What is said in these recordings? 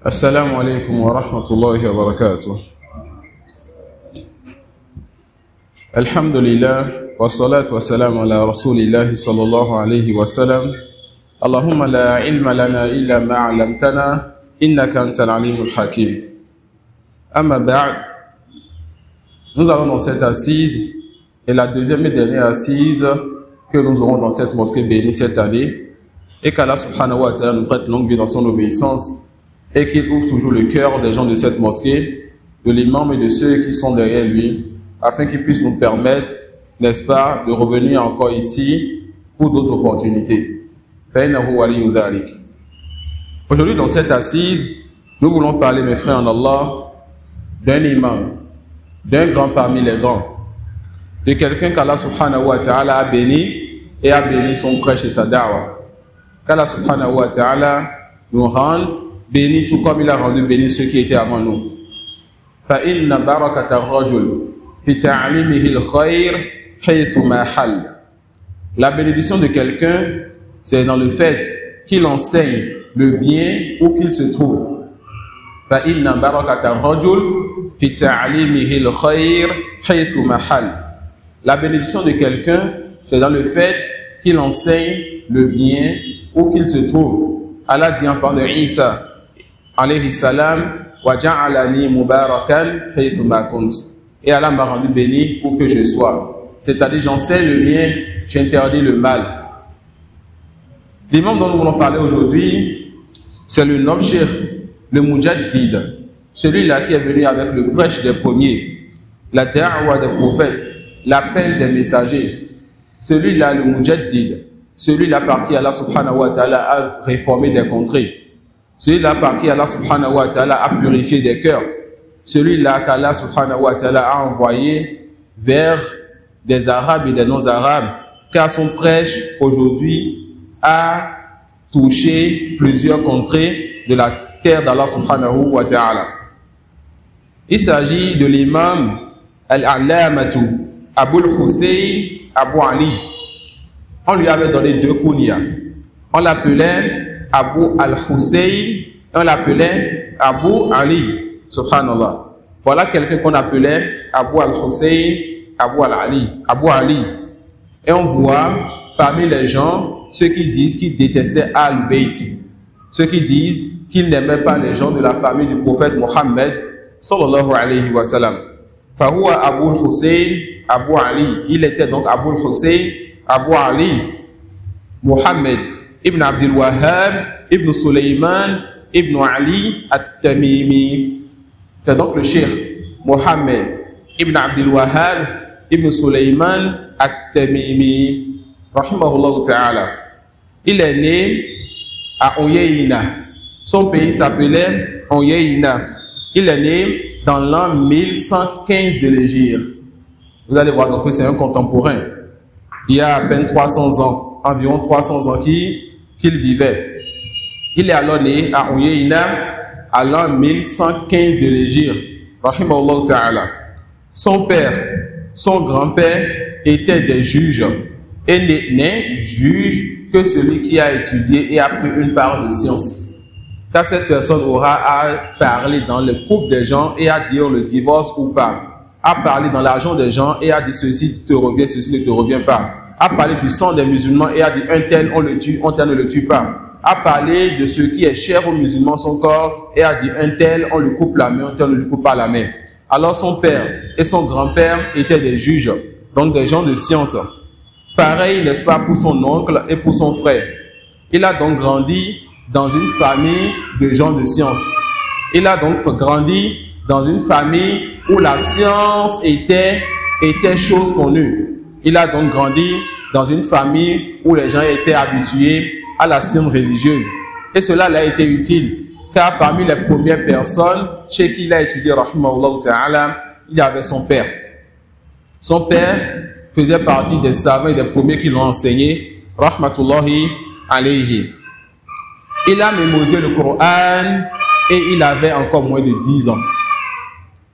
Assalamu alaikum wa rahmatullahi wa barakatuh. Alhamdulillah wa salatu wa salam ala rasulillahi sallallahu alayhi wa sallam. Allahumma la ilma lana illa ma 'allamtana innaka antal alimul hakim. Amma ba'd. Nous allons dans cette assise et la deuxième et dernière assise que nous aurons dans cette mosquée bénie cette année, et qu'Allah subhanahu wa ta'ala nous prête longue vie dans son obéissance et qu'il ouvre toujours le cœur des gens de cette mosquée, de l'imam et de ceux qui sont derrière lui, afin qu'ils puissent nous permettre, n'est-ce pas, de revenir encore ici pour d'autres opportunités. Aujourd'hui, dans cette assise, nous voulons parler, mes frères en Allah, d'un imam, d'un grand parmi les grands, de quelqu'un qu'Allah subhanahu wa ta'ala a béni et a béni son prêche et sa da'wa. Qu'Allah subhanahu wa ta'ala nous rende bénis tout comme il a rendu bénis ceux qui étaient avant nous. فَإِنَّ بَرَكَةَ الرَّجُلِ فِي تَعْلِيمِهِ الْخَيْرِ حَيْثُ مَا حَلَّ. La bénédiction de quelqu'un, c'est dans le fait qu'il enseigne le bien où qu'il se trouve. فَإِنَّ بَرَكَةَ الرَّجُلِ فِي تَعْلِيمِهِ الْخَيْرِ حَيْثُ مَا حَلَّ. La bénédiction de quelqu'un, c'est dans le fait qu'il enseigne le bien où qu'il se trouve. Allah dit en parlant de Isa alayhi salam, wa ja'alani mubarakan haythu ma kunt. Et Allah m'a rendu béni où que je sois. C'est-à-dire, j'enseigne le bien, j'interdis le mal. L'imam dont nous voulons parler aujourd'hui, c'est le noble cheikh, le mujaddid, celui-là qui est venu avec le prêche des premiers, la da'wa des prophètes, l'appel des messagers. Celui-là, le mujaddid, celui-là par qui Allah subhanahu wa ta'ala a réformé des contrées. Celui-là par qui Allah subhanahu wa ta'ala a purifié des cœurs. Celui-là qu'Allah subhanahu wa ta'ala a envoyé vers des Arabes et des non-Arabes, car son prêche aujourd'hui a touché plusieurs contrées de la terre d'Allah subhanahu wa ta'ala. Il s'agit de l'imam Al-Allamatu Abul Hussein Abu Ali. On lui avait donné deux kunyas. On l'appelait Abu al-Hussein et on l'appelait Abu Ali. Subhanallah. Voilà quelqu'un qu'on appelait Abu al-Hussein, Abu Ali. Et on voit parmi les gens ceux qui disent qu'ils détestaient Al-Bayti. Ceux qui disent qu'ils n'aimaient pas les gens de la famille du prophète Mohammed sallallahu alayhi wa sallam. Fahuwa Abu al-Hussein, Abu Ali. Il était donc Abu al-Hussein, Abu Ali, Muhammad ibn Abdul Wahhab, ibn Sulaiman, ibn Ali at-Tamimi. C'est donc le cheikh Muhammad ibn Abdul Wahhab, ibn Sulaiman at-Tamimi, rahimahullah ta'ala. Il est né à Uyayna. Son pays s'appelait Uyayna. Il est né dans l'an 1115 de l'Hégire. Vous allez voir donc que c'est un contemporain. Il y a à peine 300 ans, environ 300 ans qu'il vivait. Il est alors né à Uyayna à l'an 1115 de l'Hégire. Rahimahullah ta'ala. Son père, son grand-père étaient des juges. Et n'est juge que celui qui a étudié et a pris une part de science. Car cette personne aura à parler dans le couple des gens et à dire le divorce ou pas. À parler dans l'argent des gens et à dire ceci te revient, ceci ne te revient pas. À parler du sang des musulmans et à dire un tel on le tue, un tel ne le tue pas. À parler de ce qui est cher aux musulmans, son corps, et à dire un tel on lui coupe la main, un tel ne lui coupe pas la main. Alors son père et son grand-père étaient des juges, donc des gens de science. Pareil, n'est-ce pas, pour son oncle et pour son frère. Il a donc grandi dans une famille de gens de science. Il a donc grandi dans une famille où la science était chose connue. Il a donc grandi dans une famille où les gens étaient habitués à la science religieuse. Et cela lui a été utile, car parmi les premières personnes chez qui il a étudié, rahimahullah ta'ala, il y avait son père. Son père faisait partie des savants et des premiers qui l'ont enseigné, rahmatullahi alayhi. Il a mémorisé le Coran et il avait encore moins de 10 ans.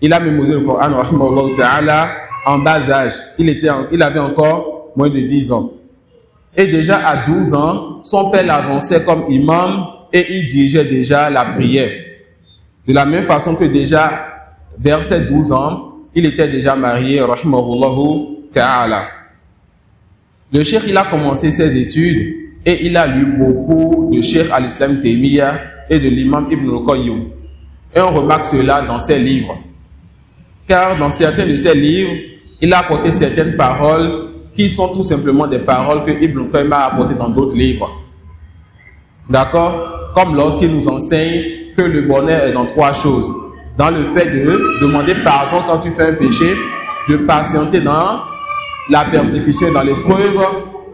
Il a mémorisé le Coran, rahimahullah ta'ala, en bas âge. Il avait encore moins de 10 ans. Et déjà à 12 ans, son père l'avançait comme imam et il dirigeait déjà la prière. De la même façon que déjà, vers ses 12 ans, il était déjà marié, rahimahullahu ta'ala. Le cheikh, il a commencé ses études et il a lu beaucoup de cheikh al-Islam Taymiyyah et de l'imam Ibn al-Qayyim. Et on remarque cela dans ses livres. Car dans certains de ses livres, il a apporté certaines paroles qui sont tout simplement des paroles que Ibn al-Qayyim a apportées dans d'autres livres. D'accord? Comme lorsqu'il nous enseigne que le bonheur est dans 3 choses. Dans le fait de demander pardon quand tu fais un péché, de patienter dans la persécution et dans l'épreuve,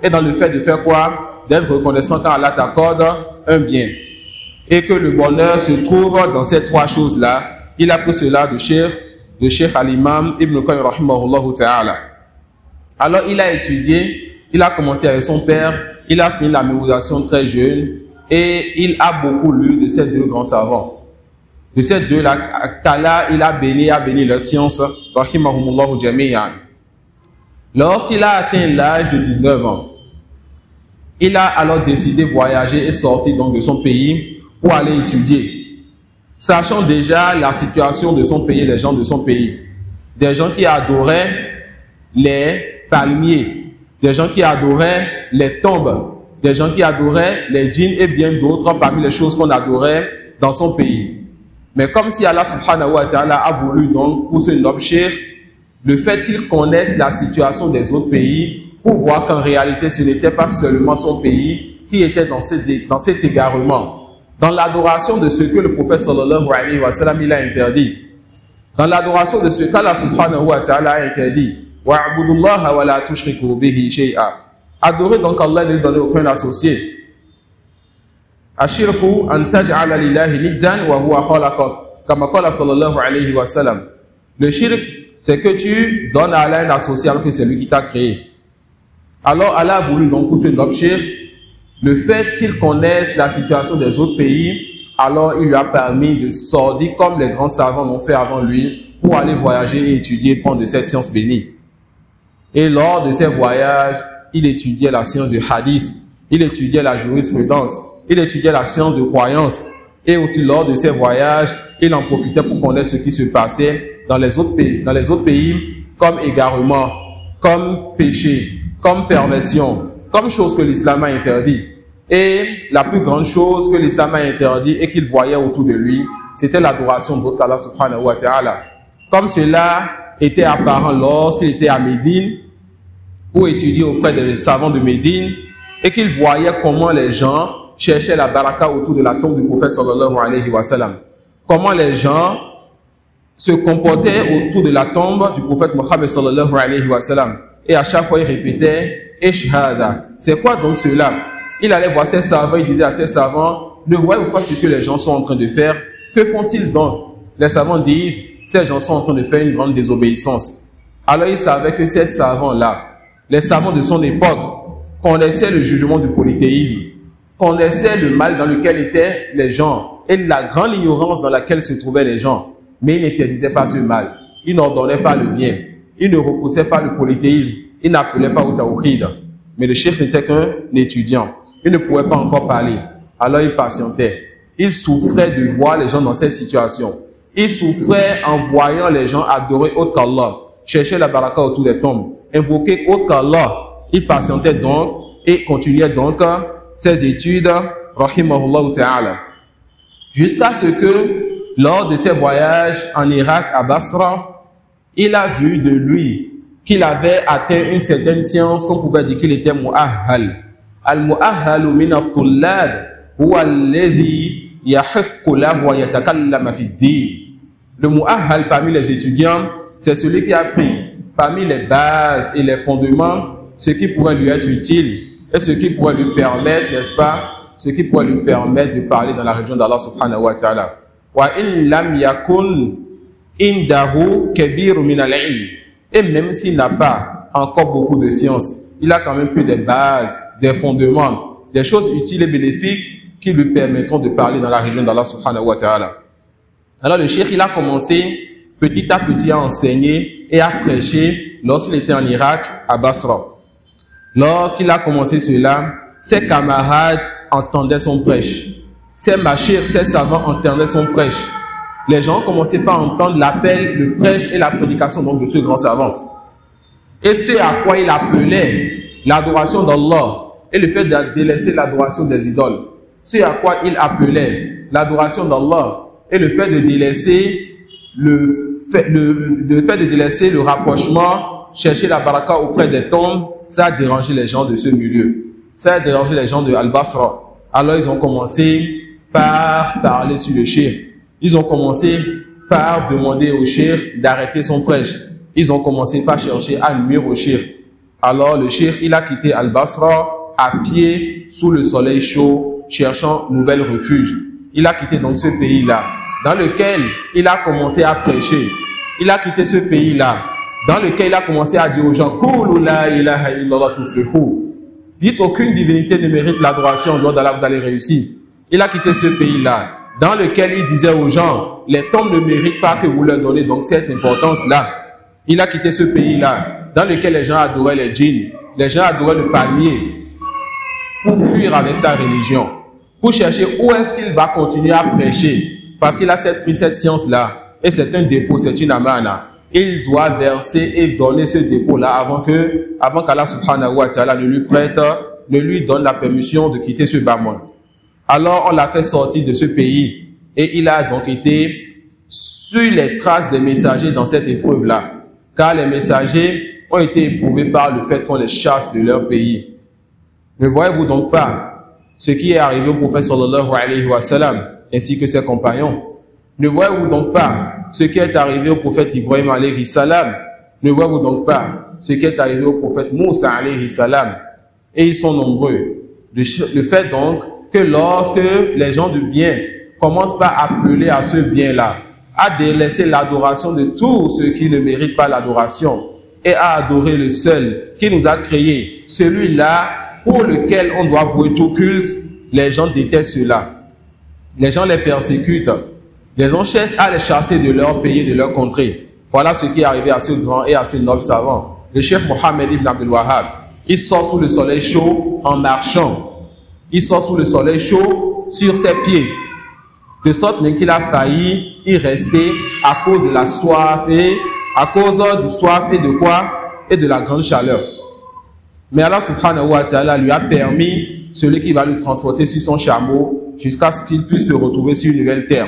et dans le fait de faire quoi? D'être reconnaissant quand Allah t'accorde un bien. Et que le bonheur se trouve dans ces 3 choses-là. Il a pris cela de Cheikh al-Imam Ibn Qayyim rahimahullah ta'ala. Alors il a étudié, il a commencé avec son père, il a fini la mémorisation très jeune, et il a beaucoup lu de ces 2 grands savants. De ces 2-là, qu'Allah il a béni leur science, rahimahumullahu jami'an. Lorsqu'il a atteint l'âge de 19 ans, il a alors décidé de voyager et sortir donc de son pays pour aller étudier. Sachant déjà la situation de son pays, des gens de son pays. Des gens qui adoraient les palmiers, des gens qui adoraient les tombes, des gens qui adoraient les djinns et bien d'autres parmi les choses qu'on adorait dans son pays. Mais comme si Allah subhanahu wa ta'ala a voulu donc pour ce noble cheikh, le fait qu'il connaisse la situation des autres pays pour voir qu'en réalité ce n'était pas seulement son pays qui était dans cet égarement, dans l'adoration de ce que le prophète sallallahu alayhi wa sallam il a interdit, dans l'adoration de ce qu'Allah subhanahu wa ta'ala a interdit. Wa'budullaha wa la tushriku bihi shay'a. Adorez donc Allah et ne lui donnez aucun associé. Ashirku an taj'ala lillahi niddan wa huwa khalaqak. Kama qala sallallahu alayhi wa sallam. Le shirk, c'est que tu donnes à Allah un associé alors que c'est lui qui t'a créé. Alors Allah a voulu donc pour ce noble cheikh, le fait qu'il connaisse la situation des autres pays, alors il lui a permis de sortir comme les grands savants l'ont fait avant lui pour aller voyager et étudier, prendre de cette science bénie. Et lors de ces voyages, il étudiait la science du hadith, il étudiait la jurisprudence, il étudiait la science de croyance. Et aussi lors de ces voyages, il en profitait pour connaître ce qui se passait dans les autres pays, comme égarement, comme péché, comme perversion, comme chose que l'islam a interdit. Et la plus grande chose que l'islam a interdit et qu'il voyait autour de lui, c'était l'adoration d'autres qu'Allah subhanahu wa ta'ala. Comme cela était apparent lorsqu'il était à Médine, pour étudier auprès des savants de Médine, et qu'il voyait comment les gens cherchaient la baraka autour de la tombe du prophète sallallahu alayhi wa sallam. Comment les gens se comportaient autour de la tombe du prophète Mohammed sallallahu alayhi wa sallam. Et à chaque fois, il répétait « Eshhada ». C'est quoi donc cela? Il allait voir ses savants, il disait à ses savants « Ne voyez pas ce que les gens sont en train de faire? Que font-ils donc ?» Les savants disent « Ces gens sont en train de faire une grande désobéissance ». Alors il savait que ces savants-là, les savants de son époque, connaissaient le jugement du polythéisme, connaissaient le mal dans lequel étaient les gens et la grande ignorance dans laquelle se trouvaient les gens. Mais ils n'interdisaient pas ce mal, ils n'ordonnaient pas le bien, ils ne repoussaient pas le polythéisme, ils n'appelaient pas au tawhid. Mais le cheikh n'était qu'un étudiant, il ne pouvait pas encore parler. Alors il patientait. Il souffrait de voir les gens dans cette situation. Il souffrait en voyant les gens adorer autre qu'Allah, chercher la baraka autour des tombes, invoquer autre qu'Allah. Il patientait donc et continuait donc ses études, rahimahullah ta'ala. Jusqu'à ce que, lors de ses voyages en Irak, à Basra, il a vu de lui qu'il avait atteint une certaine science qu'on pouvait dire qu'il était mu'ahhal. Al-mu'ahhalu min at-tullab huwa alladhi yahiqqu lahu wa yatakallama fi ad-din. Le mu'ahhal parmi les étudiants, c'est celui qui a pris parmi les bases et les fondements ce qui pourrait lui être utile et ce qui pourrait lui permettre, n'est-ce pas, ce qui pourrait lui permettre de parler dans la région d'Allah subhanahu wa ta'ala. Wa in lam yakun indahu kabiru min al-ilm. Et même s'il n'a pas encore beaucoup de science, il a quand même pris des bases, des fondements, des choses utiles et bénéfiques qui lui permettront de parler dans la région d'Allah subhanahu wa ta'ala. Alors le cheikh, il a commencé petit à petit à enseigner et à prêcher lorsqu'il était en Irak, à Basra. Lorsqu'il a commencé cela, ses camarades entendaient son prêche. Ses machirs, ses savants entendaient son prêche. les gens commençaient pas à entendre l'appel, le prêche et la prédication donc, de ce grand savant. Et ce à quoi il appelait l'adoration d'Allah et le fait de délaisser l'adoration des idoles. Ce à quoi il appelait l'adoration d'Allah et le fait de délaisser le délaisser le rapprochement, chercher la baraka auprès des tombes, ça a dérangé les gens de ce milieu. Ça a dérangé les gens de Al-Basra. Alors ils ont commencé par parler sur le shirk. Ils ont commencé par demander au shirk d'arrêter son prêche. Ils ont commencé par chercher à nuire au shirk. Alors le shirk, il a quitté Al-Basra à pied sous le soleil chaud, cherchant nouvel refuge. Il a quitté donc ce pays-là, dans lequel il a commencé à prêcher. Il a quitté ce pays-là, dans lequel il a commencé à dire aux gens, Qulu la ilaha illallah tuflihu. Dites aucune divinité ne mérite l'adoration, en dehors d'Allah vous allez réussir. Il a quitté ce pays-là, dans lequel il disait aux gens, les tombes ne méritent pas que vous leur donnez donc cette importance-là. Il a quitté ce pays-là, dans lequel les gens adoraient les djinns, les gens adoraient le palmier, pour fuir avec sa religion, pour chercher où est-ce qu'il va continuer à prêcher, parce qu'il a pris cette science-là, et c'est un dépôt, c'est une amana. Il doit verser et donner ce dépôt-là avant qu'Allah subhanahu wa ta'ala ne lui donne la permission de quitter ce bas monde. Alors on l'a fait sortir de ce pays, et il a donc été sur les traces des messagers dans cette épreuve-là, car les messagers ont été éprouvés par le fait qu'on les chasse de leur pays. Ne voyez-vous donc pas ce qui est arrivé au prophète sallallahu alayhi wa sallam ainsi que ses compagnons? Ne voyez-vous donc pas ce qui est arrivé au prophète Ibrahim alayhi salam? Ne voyez-vous donc pas ce qui est arrivé au prophète Moussa alayhi salam? Et ils sont nombreux. Le fait donc que lorsque les gens du bien commencent par appeler à ce bien-là, à délaisser l'adoration de tous ceux qui ne méritent pas l'adoration et à adorer le seul qui nous a créés, celui-là pour lequel on doit vouer tout culte, les gens détestent cela. Les gens les persécutent. Les gens cherchent à les chasser de leur pays et de leur contrée. Voilà ce qui est arrivé à ce grand et à ce noble savant. Le chef Mohammed ibn Abdul Wahhab, il sort sous le soleil chaud en marchant. Il sort sous le soleil chaud sur ses pieds. De sorte même qu'il a failli y rester à cause de la soif et à cause du soif et de quoi? Et de la grande chaleur. Mais Allah subhanahu wa ta'ala lui a permis celui qui va le transporter sur son chameau jusqu'à ce qu'il puisse se retrouver sur une nouvelle terre.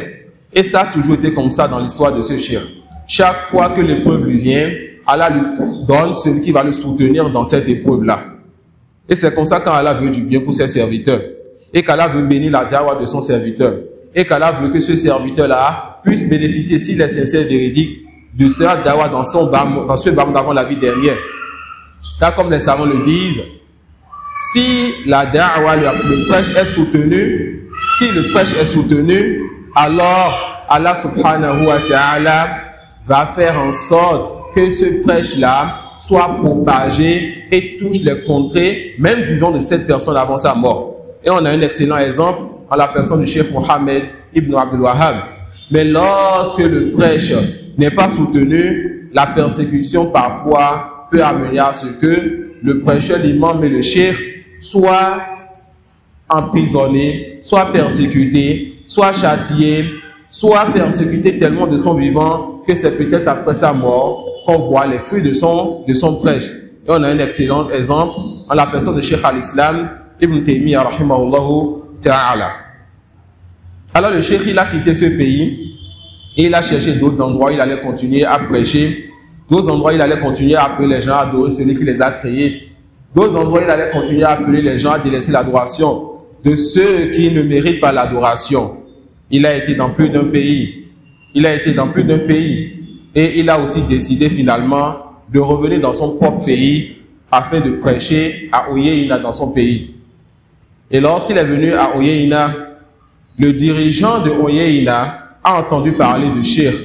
Et ça a toujours été comme ça dans l'histoire de ce shirk. Chaque fois que l'épreuve lui vient, Allah lui donne celui qui va le soutenir dans cette épreuve-là. Et c'est comme ça quand Allah veut du bien pour ses serviteurs. Et qu'Allah veut bénir la da'wa de son serviteur. Et qu'Allah veut que ce serviteur-là puisse bénéficier, s'il est sincère et véridique, de ce da'wa dans ce bas monde avant la vie dernière. Car comme les savants le disent, si la da'wa, le prêche est soutenu, alors Allah subhanahu wa ta'ala va faire en sorte que ce prêche-là soit propagé et touche les contrées, même du vivant de cette personne avant sa mort. Et on a un excellent exemple en la personne du Cheikh Mohammed ibn Abdul Wahhab. Mais lorsque le prêche n'est pas soutenu, la persécution parfois peut amener à ce que le prêcheur, l'imam et le cheikh soient emprisonnés, soient persécutés, soit châtié, soit persécuté tellement de son vivant que c'est peut-être après sa mort qu'on voit les fruits de son prêche. Et on a un excellent exemple en la personne de Cheikh al-Islam Ibn Taymiyyah rahimahullahu ta'ala. Alors le cheikh, il a quitté ce pays et il a cherché d'autres endroits, il allait continuer à prêcher. D'autres endroits, il allait continuer à appeler les gens à adorer celui qui les a créés. D'autres endroits, il allait continuer à appeler les gens à délaisser l'adoration de ceux qui ne méritent pas l'adoration. Il a été dans plus d'un pays. Et il a aussi décidé finalement de revenir dans son propre pays afin de prêcher à Ouyeina dans son pays. Et lorsqu'il est venu à Ouyeina, le dirigeant de Ouyeina a entendu parler du shirk.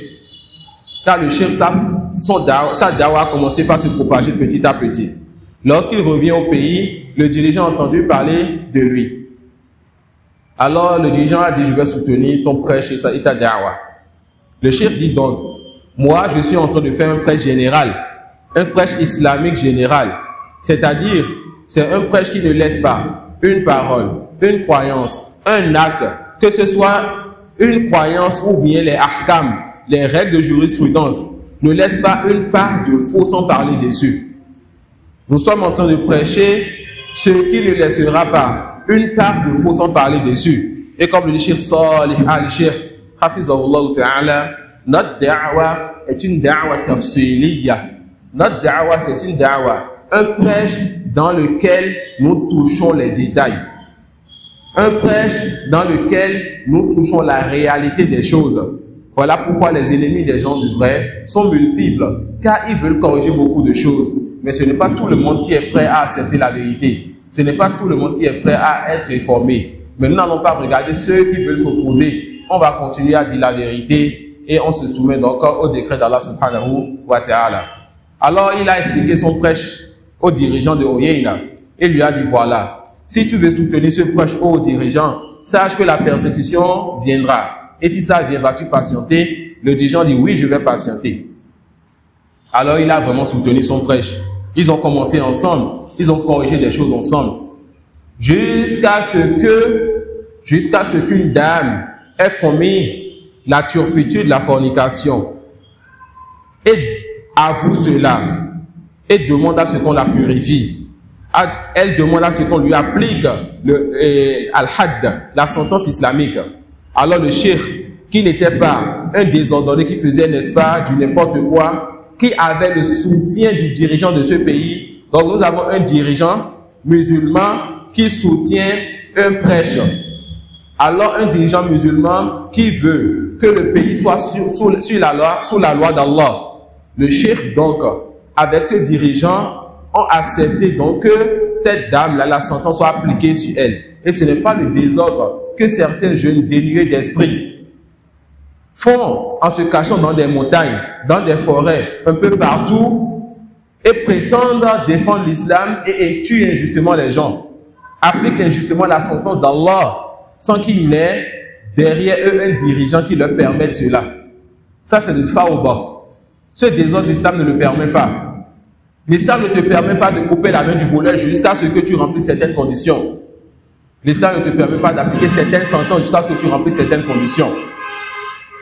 Car le shirk, sa dawa a commencé par se propager petit à petit. Lorsqu'il revient au pays, le dirigeant a entendu parler de lui. Alors le dirigeant a dit, je vais soutenir ton prêche et ta dawa. Le chef dit donc, moi je suis en train de faire un prêche général, un prêche islamique général. C'est-à-dire, c'est un prêche qui ne laisse pas une parole, une croyance, un acte, que ce soit une croyance ou bien les ahkam, les règles de jurisprudence, ne laisse pas une part de faux sans parler dessus. Nous sommes en train de prêcher ce qui ne laissera pas une part de faux sans parler dessus. Et comme le dit Cheikh Salih al-Sheikh, Hafizahullah Ta'ala, notre da'wa est une da'wa tafsiliyya. Notre da'wa, c'est une da'wa, un prêche dans lequel nous touchons les détails. Un prêche dans lequel nous touchons la réalité des choses. Voilà pourquoi les ennemis des gens du vrai sont multiples, car ils veulent corriger beaucoup de choses. Mais ce n'est pas tout le monde qui est prêt à accepter la vérité. Ce n'est pas tout le monde qui est prêt à être réformé. Mais nous n'allons pas regarder ceux qui veulent s'opposer. On va continuer à dire la vérité et on se soumet donc au décret d'Allah subhanahu wa ta'ala. Alors il a expliqué son prêche au dirigeant de Uyayna et lui a dit voilà, si tu veux soutenir ce prêche au dirigeant, sache que la persécution viendra. Et si ça vient, vas-tu patienter? Le dirigeant dit oui, je vais patienter. Alors il a vraiment soutenu son prêche. Ils ont commencé ensemble, ils ont corrigé des choses ensemble. Jusqu'à ce qu'une dame ait commis la turpitude, la fornication. Et avoue cela. Et demande à ce qu'on la purifie. Elle demande à ce qu'on lui applique al-hadd, la sentence islamique. Alors le cheikh, qui n'était pas un désordonné qui faisait, n'est-ce pas, du n'importe quoi, qui avait le soutien du dirigeant de ce pays. Donc nous avons un dirigeant musulman qui soutient un prêche. Alors un dirigeant musulman qui veut que le pays soit sous la loi d'Allah. Le cheikh donc, avec ce dirigeant, ont accepté donc que cette dame-là, la sentence soit appliquée sur elle. Et ce n'est pas le désordre que certains jeunes dénués d'esprit font en se cachant dans des montagnes, dans des forêts, un peu partout, et prétendent défendre l'islam et tuent injustement les gens. Appliquent injustement la sentence d'Allah sans qu'il n'ait derrière eux un dirigeant qui leur permette cela. Ça, c'est de fawda. Ce désordre, l'islam ne le permet pas. L'islam ne te permet pas de couper la main du voleur jusqu'à ce que tu remplisses certaines conditions. L'islam ne te permet pas d'appliquer certaines sentences jusqu'à ce que tu remplisses certaines conditions.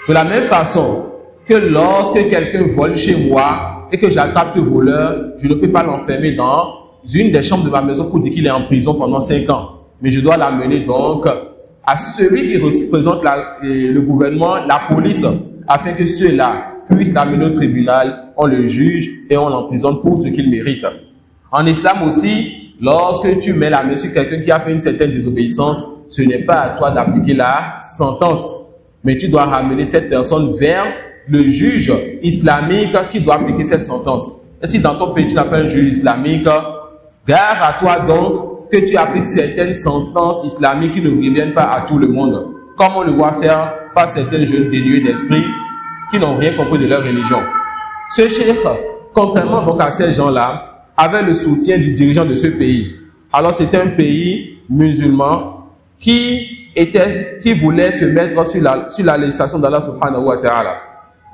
De la même façon que lorsque quelqu'un vole chez moi et que j'attrape ce voleur, je ne peux pas l'enfermer dans une des chambres de ma maison pour dire qu'il est en prison pendant 5 ans. Mais je dois l'amener donc à celui qui représente le gouvernement, la police, afin que ceux-là puissent l'amener au tribunal, on le juge et on l'emprisonne pour ce qu'il mérite. En islam aussi, lorsque tu mets la main sur quelqu'un qui a fait une certaine désobéissance, ce n'est pas à toi d'appliquer la sentence, mais tu dois ramener cette personne vers le juge islamique qui doit appliquer cette sentence. Et si dans ton pays tu n'as pas un juge islamique, gare à toi donc que tu appliques certaines sentences islamiques qui ne reviennent pas à tout le monde, comme on le voit faire par certains jeunes dénués d'esprit qui n'ont rien compris de leur religion. Ce cheikh, contrairement donc à ces gens-là, avait le soutien du dirigeant de ce pays. Alors c'était un pays musulman qui voulait se mettre sur la législation d'Allah subhanahu wa ta'ala.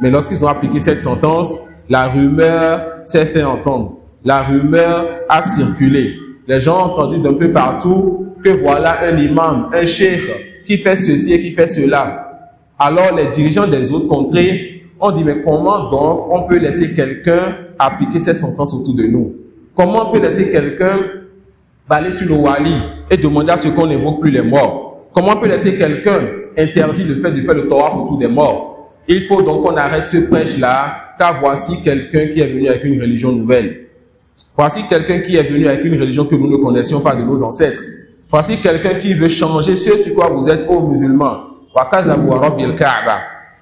Mais lorsqu'ils ont appliqué cette sentence, la rumeur s'est fait entendre. La rumeur a circulé. Les gens ont entendu d'un peu partout que voilà un imam, un cheikh qui fait ceci et qui fait cela. Alors les dirigeants des autres contrées ont dit mais comment donc on peut laisser quelqu'un appliquer cette sentence autour de nous? Comment on peut laisser quelqu'un aller sur le wali et demander à ce qu'on n'évoque plus les morts? Comment on peut laisser quelqu'un interdire le fait de faire le tawaf autour des morts? Il faut donc qu'on arrête ce prêche-là, car voici quelqu'un qui est venu avec une religion nouvelle. Voici quelqu'un qui est venu avec une religion que nous ne connaissions pas de nos ancêtres. Voici quelqu'un qui veut changer ce sur quoi vous êtes, ô musulmans.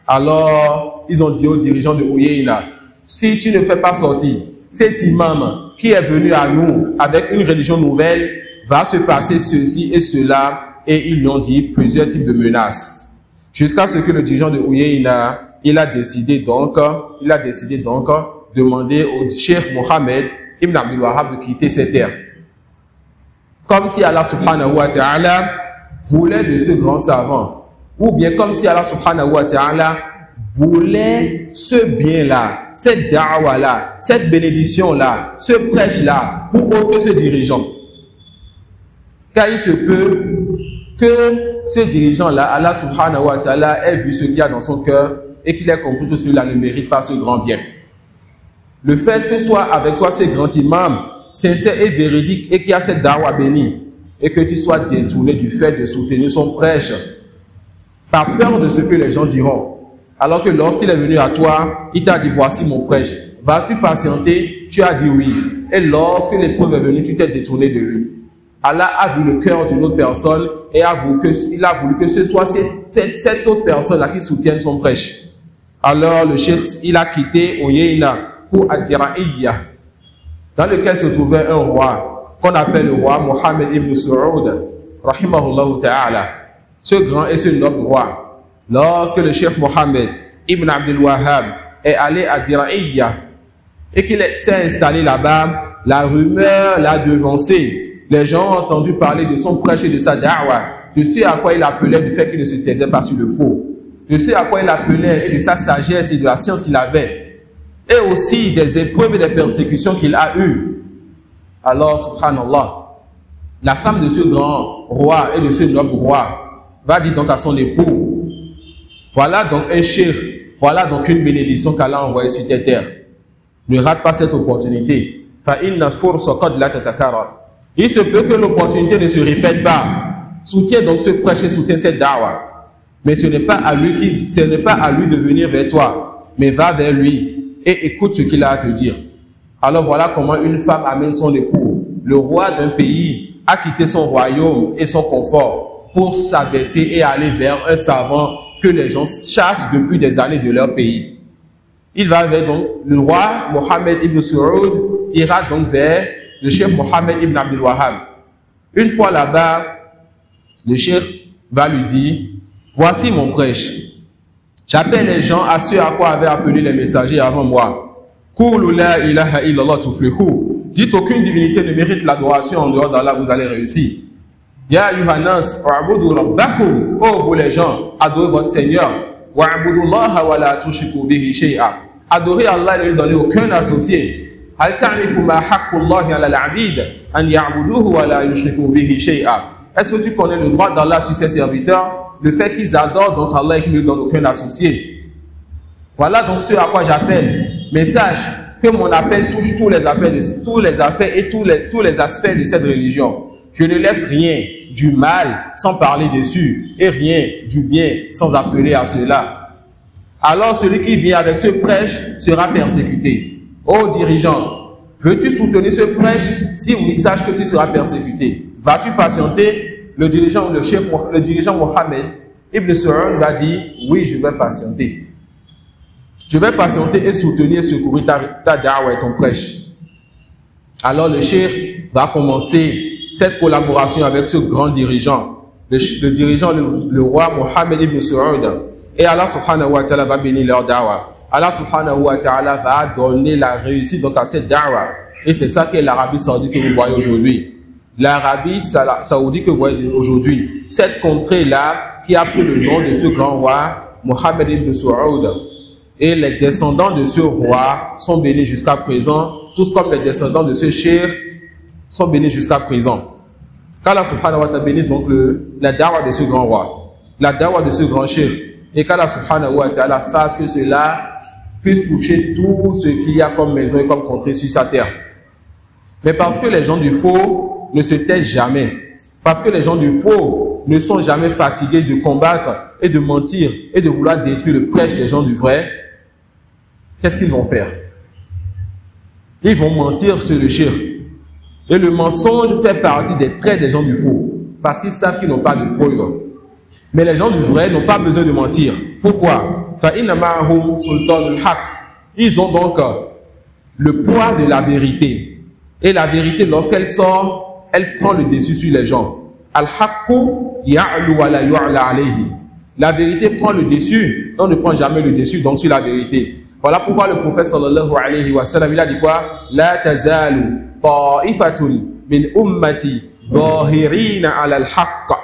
Alors, ils ont dit aux dirigeants de Uyayna, si tu ne fais pas sortir cet imam qui est venu à nous avec une religion nouvelle, va se passer ceci et cela, et ils lui ont dit plusieurs types de menaces. Jusqu'à ce que le dirigeant de Uyayna, il a décidé donc de demander au cheikh Mohammed Ibn Abdul Wahhab de quitter cette terre. Comme si Allah subhanahu wa ta'ala voulait de ce grand savant, ou bien comme si Allah subhanahu wa ta'ala voulait ce bien-là, cette da'wa-là, cette bénédiction-là, ce prêche-là, pour autre que ce dirigeant. Car il se peut que ce dirigeant-là, Allah subhanahu wa ta'ala, ait vu ce qu'il y a dans son cœur et qu'il ait compris que cela ne mérite pas ce grand bien. Le fait que soit avec toi ce grand imam, sincère et véridique, et qu'il y a cette dawa bénie, et que tu sois détourné du fait de soutenir son prêche, par peur de ce que les gens diront. Alors que lorsqu'il est venu à toi, il t'a dit, voici mon prêche. Vas-tu patienter? Tu as dit oui. Et lorsque l'épreuve est venue, tu t'es détourné de lui. Allah a vu le cœur d'une autre personne et il a voulu que ce soit cette autre personne-là qui soutienne son prêche. Alors le cheikh, il a quitté Oyeyna pour Ad-Dira'iyya, dans lequel se trouvait un roi, qu'on appelle le roi Mohammed ibn Saoud, rahimahullah ta'ala. Ce grand et ce noble roi, lorsque le cheikh Mohammed ibn Abdul Wahhab est allé à Dira'iyya et qu'il s'est installé là-bas, la rumeur l'a devancé. Les gens ont entendu parler de son prêche et de sa da'wa, de ce à quoi il appelait du fait qu'il ne se taisait pas sur le faux, de ce à quoi il appelait et de sa sagesse et de la science qu'il avait, et aussi des épreuves et des persécutions qu'il a eues. Alors, subhanallah, la femme de ce grand roi et de ce noble roi va dire donc à son époux, voilà donc un chef, voilà donc une bénédiction qu'Allah a envoyée sur tes terres. Ne rate pas cette opportunité. Il se peut que l'opportunité ne se répète pas. Soutiens donc ce prêche et soutiens cette dawa. Mais ce n'est pas à lui de venir vers toi, mais va vers lui et écoute ce qu'il a à te dire. Alors voilà comment une femme amène son époux. Le roi d'un pays a quitté son royaume et son confort pour s'abaisser et aller vers un savant que les gens chassent depuis des années de leur pays. Il va vers donc le roi Mohammed ibn Saoud, ira donc vers le cheikh Mohammed ibn Abdul Wahhab. Une fois là-bas, le cheikh va lui dire, voici mon prêche. J'appelle les gens à ce à quoi avaient appelé les messagers avant moi. Qulu la ilaha illallah tuflihu. Dites aucune divinité ne mérite l'adoration en dehors d'Allah, vous allez réussir. Ya yuhannas wa'budu rabbakum. Oh vous les gens, adorez votre Seigneur. Wa'budu Allah wa la tushriku bihi shay'a. Adorez Allah et ne lui donnez aucun associé. هل تعرف ما حق الله على العبيد أن يعبدوه ولا يشركوا به شيئا. Est-ce que tu connais le droit d'Allah sur ses serviteurs, le fait qu'ils adorent donc Allah et qu'ils ne lui donnent aucun associé? Voilà donc ce à quoi j'appelle. Mais sache que mon appel touche tous les affaires et tous les aspects de cette religion. Je ne laisse rien du mal sans parler dessus et rien du bien sans appeler à cela. Alors celui qui vient avec ce prêche sera persécuté. Ô dirigeant, veux-tu soutenir ce prêche? Si oui, sache que tu seras persécuté. Vas-tu patienter? Le dirigeant Mohammed ibn Saoud va dire, oui, je vais patienter. Je vais patienter et soutenir et secourir ta da'wa et ton prêche. Alors le cheikh va commencer cette collaboration avec ce grand dirigeant, le roi Mohammed ibn Saoud. Et Allah subhanahu wa ta'ala va bénir leur da'wa. Allah subhanahu wa ta'ala va donner la réussite donc à cette da'wa. Et c'est ça qu'est l'Arabie saoudite que vous voyez aujourd'hui. L'Arabie saoudite que vous voyez aujourd'hui. Cette contrée-là qui a pris le nom de ce grand roi, Mohammed ibn Saoud. Et les descendants de ce roi sont bénis jusqu'à présent, tous comme les descendants de ce cheikh sont bénis jusqu'à présent. Qu'Allah subhanahu wa ta'ala bénisse donc la da'wa de ce grand roi, la da'wa de ce grand cheikh. Et qu'Allah subhanahu wa ta'ala fasse que cela puisse toucher tout ce qu'il y a comme maison et comme contrée sur sa terre. Mais parce que les gens du faux ne se taisent jamais, parce que les gens du faux ne sont jamais fatigués de combattre et de mentir et de vouloir détruire le prêche des gens du vrai, qu'est-ce qu'ils vont faire? Ils vont mentir sur le shirk. Et le mensonge fait partie des traits des gens du faux, parce qu'ils savent qu'ils n'ont pas de preuves. Mais les gens du vrai n'ont pas besoin de mentir. Pourquoi? Ils ont donc le poids de la vérité. Et la vérité, lorsqu'elle sort, elle prend le dessus sur les gens. La vérité prend le dessus, on ne prend jamais le dessus donc sur la vérité. Voilà pourquoi le prophète sallallahu alayhi wa sallam, il a dit quoi? La tazalu ta'ifatun min ummati zahirina ala al-haqq.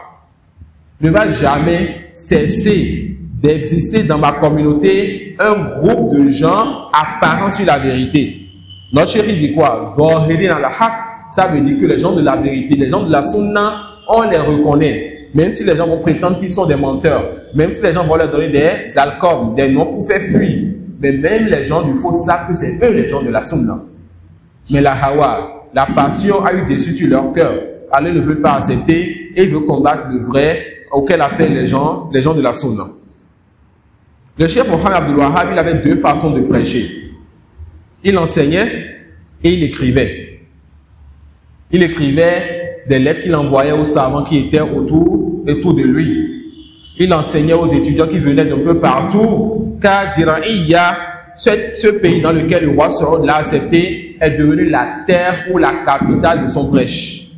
Ne va jamais cesser d'exister dans ma communauté un groupe de gens apparents sur la vérité. Notre chéri dit quoi? Zahirin ala haq. Ça veut dire que les gens de la vérité, les gens de la sunna, on les reconnaît. même si les gens vont prétendre qu'ils sont des menteurs, même si les gens vont leur donner des alcools, des noms pour faire fuir, mais même les gens du faux savent que c'est eux les gens de la sunna. Mais la hawa, la passion a eu dessus sur leur cœur. Allah ne veut pas accepter et il veut combattre le vrai auquel appellent les gens de la sunna. Le cheikh Mohammed Abdul Wahhab, il avait deux façons de prêcher. Il enseignait et il écrivait. Il écrivait des lettres qu'il envoyait aux savants qui étaient autour de lui. Il enseignait aux étudiants qui venaient d'un peu partout, car Diraiya, ce pays dans lequel le roi Saoud l'a accepté, est devenu la terre ou la capitale de son prêche.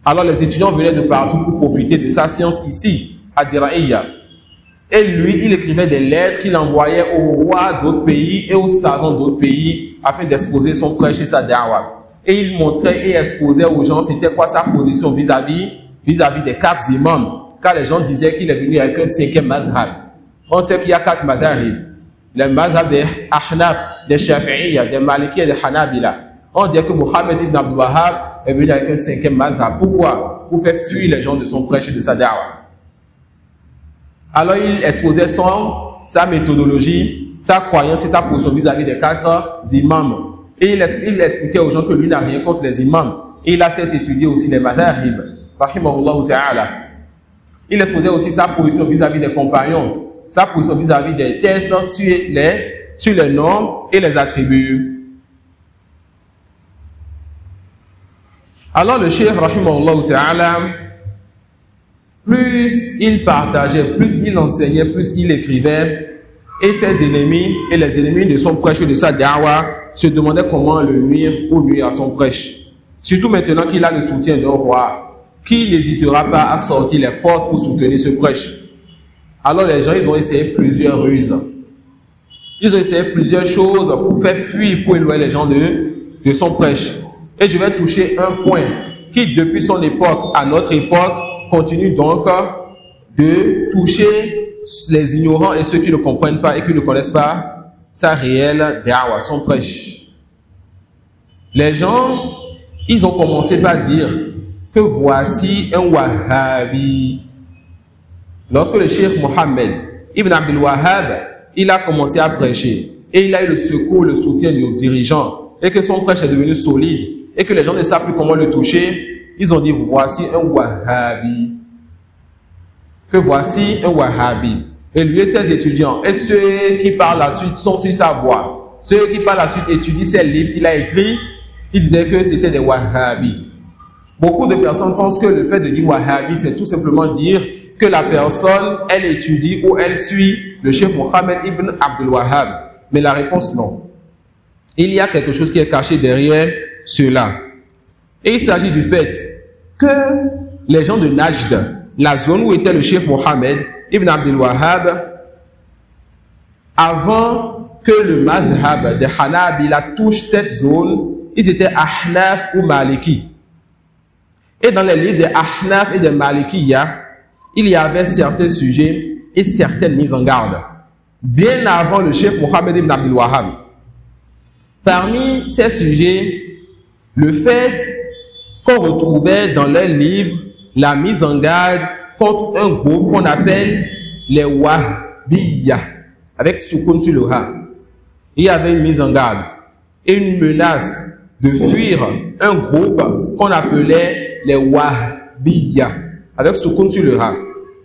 Alors les étudiants venaient de partout pour profiter de sa science ici, à Diraiya. Et lui, il écrivait des lettres qu'il envoyait aux rois d'autres pays et aux savants d'autres pays afin d'exposer son prêche et sa da'wah. Et il montrait et exposait aux gens c'était quoi sa position vis-à-vis des 4 imams. Car les gens disaient qu'il est venu avec un 5e madhab. On sait qu'il y a 4 madhab. Le madhab des Ahnaf, des Shafi'iyya, des Maliki et des Hanabila. On dit que Mohammed ibn Abdul Wahhab est venu avec un 5e madhab. Pourquoi? Pour faire fuir les gens de son prêche et de sa da'wah. Alors il exposait sa méthodologie, sa croyance et sa position vis-à-vis des 4 imams. Et il expliquait aux gens que lui n'a rien contre les imams. Et il a certes étudié aussi les madhahib. Rahimahullah ta'ala. Il exposait aussi sa position vis-à-vis des compagnons, sa position vis-à-vis des tests sur les noms et les attributs. Alors le cheikh Rahimahullah ta'ala, plus il partageait, plus il enseignait, plus il écrivait, et ses ennemis et les ennemis de son prêche et de sa da'wah se demandaient comment le nuire ou nuire à son prêche. Surtout maintenant qu'il a le soutien d'un roi, qui n'hésitera pas à sortir les forces pour soutenir ce prêche. Alors les gens, ils ont essayé plusieurs ruses. Ils ont essayé plusieurs choses pour faire fuir, pour éloigner les gens de son prêche. Et je vais toucher un point qui, depuis son époque à notre époque, continue donc de toucher les ignorants et ceux qui ne comprennent pas et qui ne connaissent pas sa réelle da'wah, son prêche. Les gens, ils ont commencé par dire que voici un wahhabi. Lorsque le cheikh Mohammed ibn Abdul Wahhab, il a commencé à prêcher et il a eu le secours, le soutien de nos dirigeants et que son prêche est devenu solide et que les gens ne savent plus comment le toucher, ils ont dit voici un wahhabi. Que voici un wahhabi. Et lui et ses étudiants, et ceux qui par la suite sont sur sa voie, ceux qui par la suite étudient ses livres qu'il a écrits, ils disaient que c'était des wahhabis. Beaucoup de personnes pensent que le fait de dire wahhabi, c'est tout simplement dire que la personne, elle étudie ou elle suit le cheikh Mohammed ibn Abdul Wahhab. Mais la réponse, non. Il y a quelque chose qui est caché derrière cela. Et il s'agit du fait que les gens de Najd, la zone où était le cheikh Mohammed ibn Abdul Wahhab, avant que le madhab de Hanabila touche cette zone, ils étaient Ahnaf ou Maliki. Et dans les livres des Ahnaf et des Malikiya, il y avait certains sujets et certaines mises en garde. Bien avant le cheikh Mohammed ibn Abdul Wahhab. Parmi ces sujets, le fait qu'on retrouvait dans leurs livres la mise en garde contre un groupe qu'on appelle les Wahhabiyya, avec soukoun sur le ha. Il y avait une mise en garde et une menace de fuir un groupe qu'on appelait les Wahhabiyya, avec soukoun sur le ha.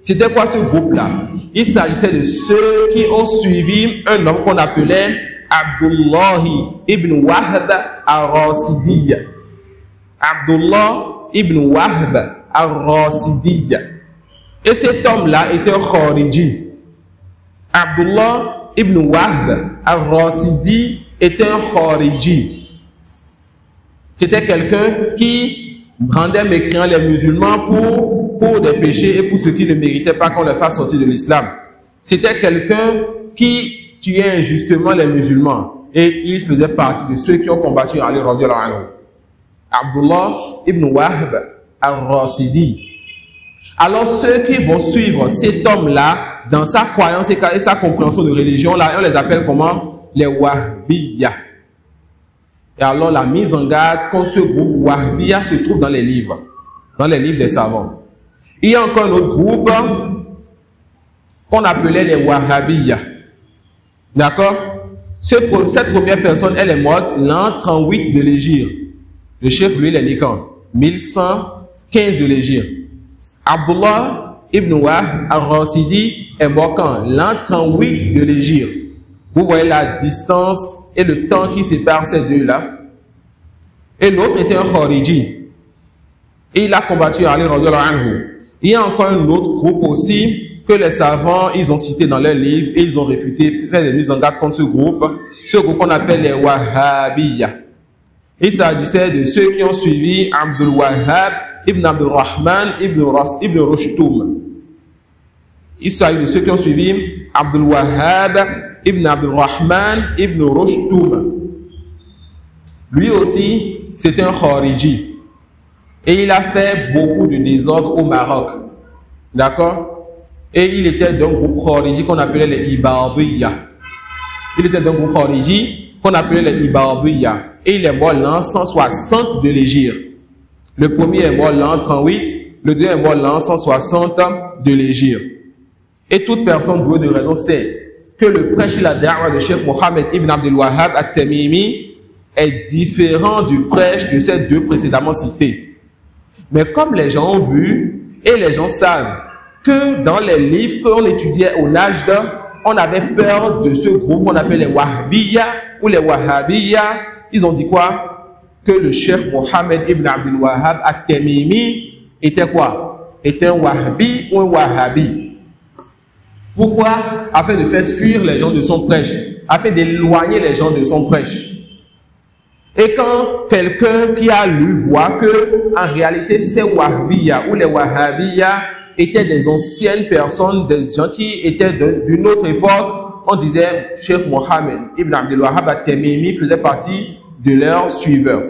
C'était quoi ce groupe-là? Il s'agissait de ceux qui ont suivi un homme qu'on appelait Abdullah ibn Wahhab al-Rasidiyya. Abdullah ibn Wahhab al-Rasidiyya. Et cet homme-là était un Khariji. Abdullah ibn Wahhab al-Rasidi était un Khariji. C'était quelqu'un qui rendait mécréants les musulmans pour des péchés et pour ceux qui ne méritaient pas qu'on les fasse sortir de l'islam. C'était quelqu'un qui tuait injustement les musulmans et il faisait partie de ceux qui ont combattu Ali radiyallahu anhu. Abdullah ibn Wahhab al-Rasidi. Alors ceux qui vont suivre cet homme-là dans sa croyance et sa compréhension de religion, là, on les appelle comment? Les Wahhabiyya. Et alors la mise en garde contre ce groupe Wahhabiyya se trouve dans les livres des savants. Il y a encore un autre groupe qu'on appelait les Wahhabiyya. D'accord? Cette première personne, elle est morte l'an 38 de l'Hégire. Le cheikh, lui, il est né quand? 1115 de l'Hégire. Abdullah ibn Wahb al-Rasidi est mort quand? L'an 38 de l'Hégire. Vous voyez la distance et le temps qui sépare ces deux-là. Et l'autre était un Khariji. Et il a combattu Ali radhiyallahu anhu. Il y a encore un autre groupe aussi que les savants, ils ont cité dans leurs livres et ils ont réfuté, fait des mises en garde contre ce groupe qu'on appelle les Wahhabiyya. Il s'agissait de ceux qui ont suivi Abdul Wahhab ibn Abdul Rahman ibn Rushtum. Il s'agit de ceux qui ont suivi Abdul Wahhab ibn Abdul Rahman ibn Rushtum. Lui aussi, c'était un Khariji. Et il a fait beaucoup de désordre au Maroc. D'accord? Et il était d'un groupe Khariji qu'on appelait les Ibadiyya. Il était d'un groupe Khariji qu'on appelait les Ibadiyya. Et il est mort l'an 160 de l'Hégire. Le premier est mort l'an 38, le deuxième est mort l'an 160 de l'Hégire. Et toute personne douée de raison sait que le prêche et la da'wa de Cheikh Mohammed ibn Abdul Wahhab at-Tamimi est différent du prêche de ces deux précédemment cités. Mais comme les gens ont vu et les gens savent que dans les livres qu'on étudiait au Najd, on avait peur de ce groupe qu'on appelle les Wahhabiyya ou les Wahhabiyya. Ils ont dit quoi? Que le cheikh Mohammed ibn Abdul Wahhab at-Tamimi était quoi? Était un Wahhabi ou un Wahhabi. Pourquoi? Afin de faire fuir les gens de son prêche, afin d'éloigner les gens de son prêche. Et quand quelqu'un qui a lu voit que en réalité ces Wahhabiyya ou les Wahhabiyya étaient des anciennes personnes, des gens qui étaient d'une autre époque, on disait Cheikh Mohammed ibn Abdul Wahhab at-Tamimi faisait partie de leurs suiveurs.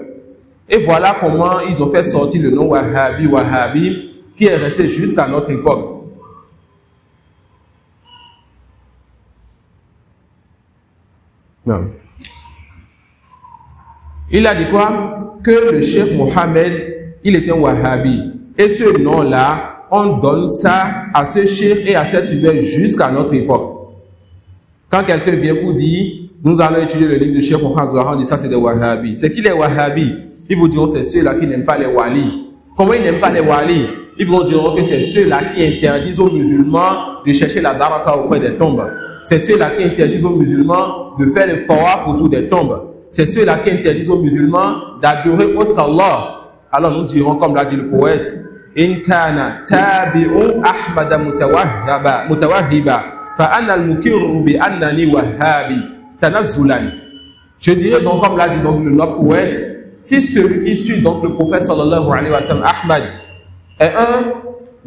Et voilà comment ils ont fait sortir le nom Wahhabi qui est resté jusqu'à notre époque. Non. Il a dit quoi? Que le Cheikh Mohammed, il était un Wahhabi. Et ce nom-là, on donne ça à ce cheikh et à ses suiveurs jusqu'à notre époque. Quand quelqu'un vient pour dire, nous allons étudier le livre de Cheikh Mohammed, on dit ça c'est des Wahhabis. C'est qui les Wahhabis? Ils vous diront c'est ceux-là qui n'aiment pas les walis. Comment ils n'aiment pas les walis? Ils vont dire que c'est ceux-là qui interdisent aux musulmans de chercher la baraka auprès des tombes. C'est ceux-là qui interdisent aux musulmans de faire le tawaf autour des tombes. C'est ceux-là qui interdisent aux musulmans d'adorer autre qu'Allah. Alors nous dirons, comme l'a dit le poète, In kana tabi'u Ahmada mutawahhiba fa anna al-mukirru bi annani wahhabi tanazzulan. Je dirais donc, comme l'a dit donc le noble poète, si celui qui suit donc le prophète sallallahu alayhi wa sallam, Ahmad, est un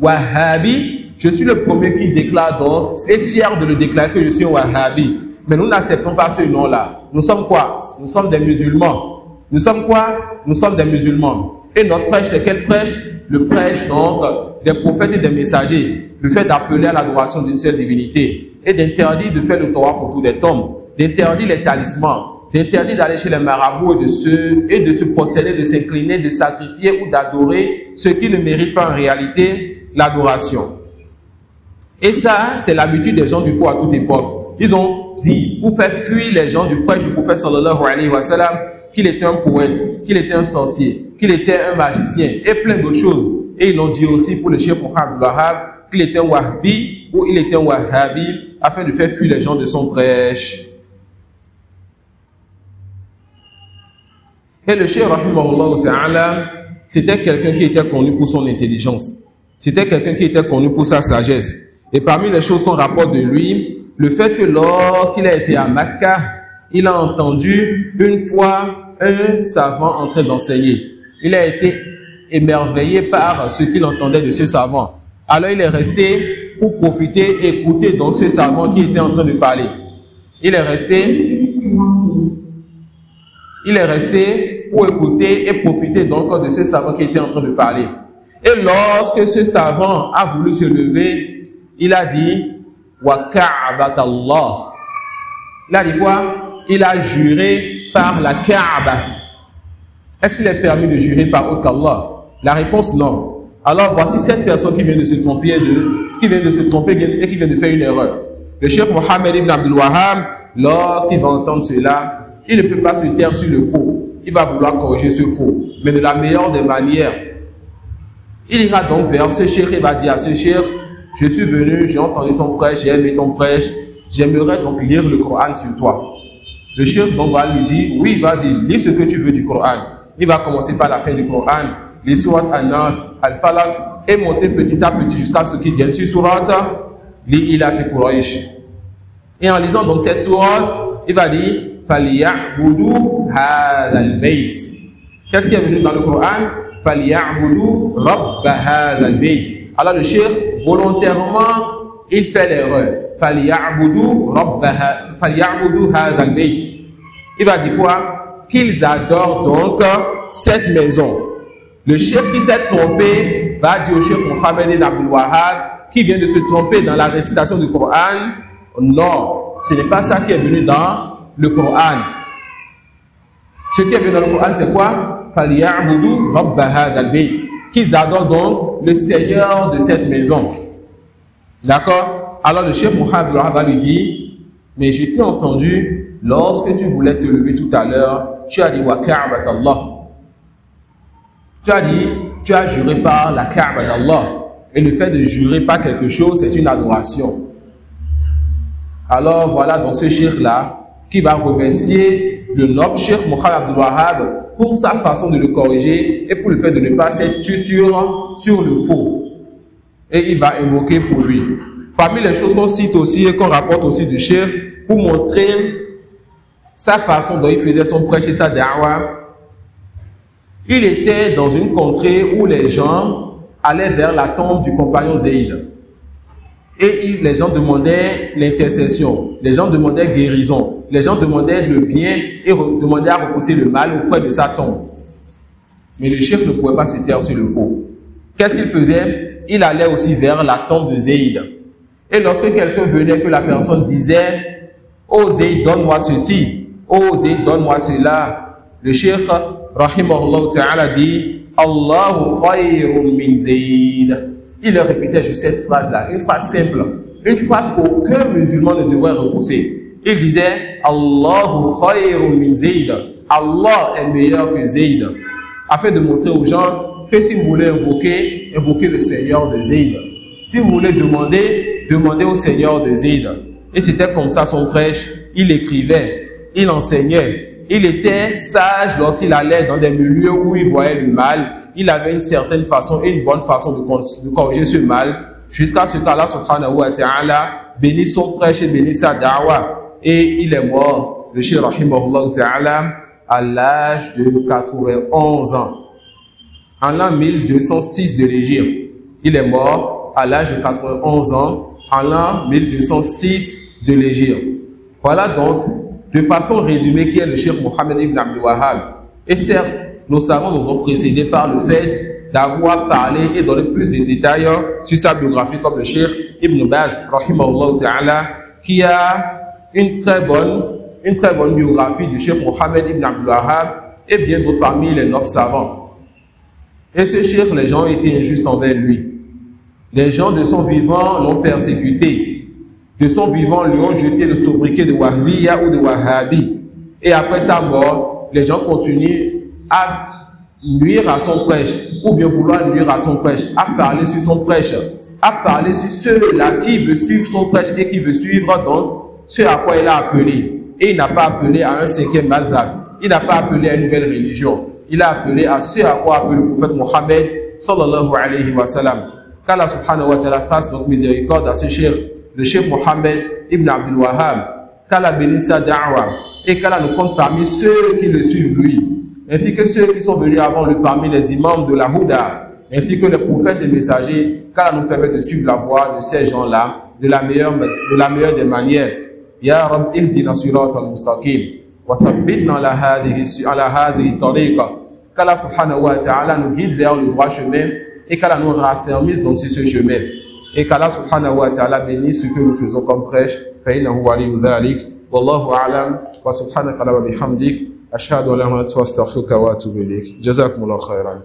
wahhabi, je suis le premier qui déclare donc, et fier de le déclarer que je suis un wahhabi. Mais nous n'acceptons pas ce nom-là. Nous sommes quoi? Nous sommes des musulmans. Nous sommes quoi? Nous sommes des musulmans. Et notre prêche, c'est quel prêche? Le prêche donc des prophètes et des messagers. Le fait d'appeler à l'adoration d'une seule divinité. Et d'interdire de faire le tawaf autour des tombes. D'interdire les talismans. D'interdire d'aller chez les marabouts et de se prosterner, de s'incliner, de sacrifier ou d'adorer ceux qui ne méritent pas en réalité l'adoration. Et ça, c'est l'habitude des gens du faux à toute époque. Ils ont dit, pour faire fuir les gens du prêche du prophète sallallahu alayhi wa sallam, qu'il était un poète, qu'il était un sorcier, qu'il était un magicien et plein d'autres choses. Et ils l'ont dit aussi pour le cheikh Mohammed Wahhab, qu'il était un Wahhabi ou il était un Wahhabi, afin de faire fuir les gens de son prêche. Et le cheikh rahimahullah ta'ala, c'était quelqu'un qui était connu pour son intelligence. C'était quelqu'un qui était connu pour sa sagesse. Et parmi les choses qu'on rapporte de lui, le fait que lorsqu'il a été à Makkah, il a entendu une fois un savant en train d'enseigner. Il a été émerveillé par ce qu'il entendait de ce savant. Alors il est resté pour profiter, écouter donc ce savant qui était en train de parler. Il est resté pour écouter et profiter donc de ce savant qui était en train de parler. Et lorsque ce savant a voulu se lever, il a dit Wa Ka'batallah. Il a dit quoi? Il a juré par la Kaaba. Est-ce qu'il est permis de jurer par autre qu'Allah? La réponse non. Alors voici cette personne qui vient de se tromper et qui vient de faire une erreur. Le cheikh Mohammed ibn Abdul Wahhab, lorsqu'il va entendre cela, il ne peut pas se taire sur le faux. Il va vouloir corriger ce faux, mais de la meilleure des manières. Il ira donc vers ce cheikh et va dire à ce cheikh, je suis venu, j'ai entendu ton prêche, j'ai aimé ton prêche, j'aimerais donc lire le Coran sur toi. Le cheikh donc va lui dire, oui, vas-y, lis ce que tu veux du Coran. Il va commencer par la fin du Coran, les surat An-Nas, Al-Falaq, et monter petit à petit jusqu'à ce qu'il vienne sur surat Li-Ila fi Quraysh. Et en lisant donc cette surat, il va dire, فَلْيَعْبُدُوا هَذَا الْبَيْتِ. Qu'est-ce qui est venu dans le Coran? فَلْيَعْبُدُوا رَبَّ هَذَا الْبَيْتِ. Alors le cheikh, volontairement, il fait l'erreur. فَلْيَعْبُدُوا هَذَا الْبَيْتِ. Il va dire quoi? Qu'ils adorent donc cette maison. Le cheikh qui s'est trompé va dire au cheikh Mohammed ibn Abdul Wahhab, qui vient de se tromper dans la récitation du Coran, non, ce n'est pas ça qui est venu dans le Coran. Ce qui est venu dans le Coran, c'est quoi? فَلْيَعْبُدُوا رَبَّ هَذَا الْبَيْتِ. Qu'ils adorent donc le Seigneur de cette maison. D'accord? Alors le cheikh Mohammed va lui dire, mais je t'ai entendu, lorsque tu voulais te lever tout à l'heure, tu as dit wa Ka'bat Allah. Tu as dit, tu as juré par la Kaaba d'Allah. Et le fait de jurer par quelque chose, c'est une adoration. Alors voilà donc ce cheikh-là qui va remercier le noble cheikh Mohammed Abdul Wahhab pour sa façon de le corriger et pour le fait de ne pas s'être tué sur le faux. Et il va invoquer pour lui. Parmi les choses qu'on cite aussi et qu'on rapporte aussi du cheikh pour montrer sa façon dont il faisait son prêche et sa da'wa, il était dans une contrée où les gens allaient vers la tombe du compagnon Zayd. Et les gens demandaient l'intercession, les gens demandaient guérison, les gens demandaient le bien et demandaient à repousser le mal auprès de sa tombe. Mais le cheikh ne pouvait pas se taire sur le faux. Qu'est-ce qu'il faisait? Il allait aussi vers la tombe de Zayd. Et lorsque quelqu'un venait, que la personne disait, oh Zayd, donne-moi ceci, oh Zayd, donne-moi cela, le cheikh rahimahullah ta'ala dit, Allahu khayrun min Zayd. Il leur répétait juste cette phrase-là, une phrase simple, une phrase qu'aucun musulman ne devrait repousser. Il disait, Allahu khayrun min Zayd. Allah est meilleur que Zayd. Afin de montrer aux gens que si vous voulez invoquer, invoquez le Seigneur de Zayd. Si vous voulez demander, demandez au Seigneur de Zayd. Et c'était comme ça son prêche. Il écrivait, il enseignait. Il était sage lorsqu'il allait dans des milieux où il voyait le mal. Il avait une certaine façon et une bonne façon de corriger ce mal, jusqu'à ce qu'Allah subhanahu wa ta'ala bénisse son prêche et bénisse sa da'wa. Et il est mort, le cheikh rahimahullah ta'ala, à l'âge de 91 ans. En l'an 1206 de l'Hégire. Il est mort à l'âge de 91 ans, en l'an 1206 de l'Hégire. Voilà donc, de façon résumée, qui est le cheikh Mohammed ibn Abdul Wahhab. Et certes, nos savants nous ont précédés par le fait d'avoir parlé et donné plus de détails sur sa biographie, comme le cheikh Ibn Baz, rahimahullah ta'ala, qui a une très bonne biographie du cheikh Mohammed ibn Abdul Wahhab et bien d'autres parmi les nobles savants. Et ce cheikh, les gens étaient injustes envers lui. Les gens de son vivant l'ont persécuté. De son vivant, lui ont jeté le sobriquet de Wahbiya ou de Wahhabi. Et après sa mort, les gens continuent à nuire à son prêche, ou bien vouloir nuire à son prêche, à parler sur son prêche, à parler sur ceux-là qui veut suivre son prêche et qui veut suivre donc ce à quoi il a appelé. Et il n'a pas appelé à un cinquième mazhab, il n'a pas appelé à une nouvelle religion, il a appelé à ce à quoi appelé le prophète Mohammed sallallahu alayhi wa sallam. Qu'Allah subhanahu wa ta'ala fasse donc miséricorde à ce cheikh, le cheikh Mohammed ibn Abdul Wahhab, qu'Allah bénisse sa da'wa et qu'Allah nous compte parmi ceux qui le suivent lui, ainsi que ceux qui sont venus avant lui parmi les imams de la Houda, ainsi que les prophètes et messagers, qu'Allah nous permet de suivre la voie de ces gens-là de la meilleure des manières. Ya Rabb, ihdina sirat al-mustaqim, wa thabbitna ala hadhihi tariqa. Qu'Allah subhanahu wa ta'ala nous guide vers le droit chemin et qu'Allah nous raffermisse donc sur ce chemin. Et qu'Allah subhanahu wa ta'ala bénisse ce que nous faisons comme prêche. Fa innahu waliyyu dhalik. Wallahu a'lam. Wa subhanaka wa bihamdik. أشهد أن لا إله إلا أنت أستغفرك وأتوب إليك جزاكم الله خيرا